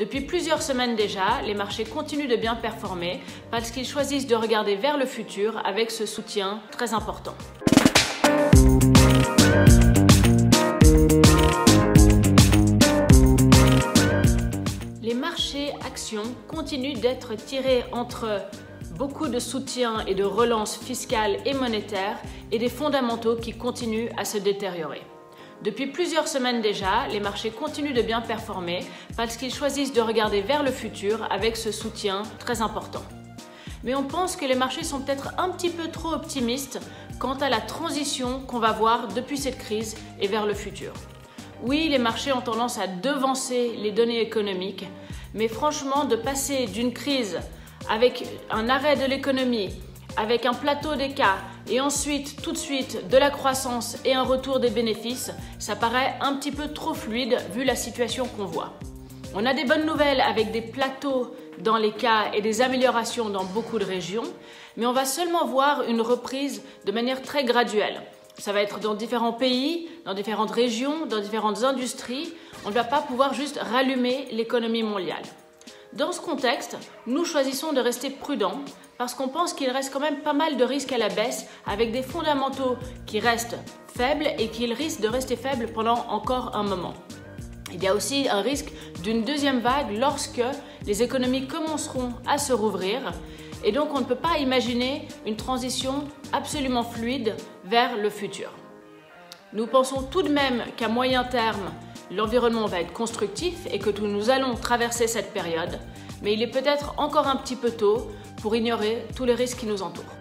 Depuis plusieurs semaines déjà, les marchés continuent de bien performer parce qu'ils choisissent de regarder vers le futur avec ce soutien très important. Les marchés actions continuent d'être tirés entre beaucoup de soutien et de relance fiscale et monétaire et des fondamentaux qui continuent à se détériorer. Depuis plusieurs semaines déjà, les marchés continuent de bien performer parce qu'ils choisissent de regarder vers le futur avec ce soutien très important. Mais on pense que les marchés sont peut-être un petit peu trop optimistes quant à la transition qu'on va voir depuis cette crise et vers le futur. Oui, les marchés ont tendance à devancer les données économiques, mais franchement, de passer d'une crise avec un arrêt de l'économie, avec un plateau des cas et ensuite, tout de suite, de la croissance et un retour des bénéfices, ça paraît un petit peu trop fluide vu la situation qu'on voit. On a des bonnes nouvelles avec des plateaux dans les cas et des améliorations dans beaucoup de régions, mais on va seulement voir une reprise de manière très graduelle. Ça va être dans différents pays, dans différentes régions, dans différentes industries. On ne va pas pouvoir juste rallumer l'économie mondiale. Dans ce contexte, nous choisissons de rester prudents parce qu'on pense qu'il reste quand même pas mal de risques à la baisse avec des fondamentaux qui restent faibles et qui risquent de rester faibles pendant encore un moment. Il y a aussi un risque d'une deuxième vague lorsque les économies commenceront à se rouvrir et donc on ne peut pas imaginer une transition absolument fluide vers le futur. Nous pensons tout de même qu'à moyen terme, l'environnement va être constructif et que nous allons traverser cette période, mais il est peut-être encore un petit peu tôt pour ignorer tous les risques qui nous entourent.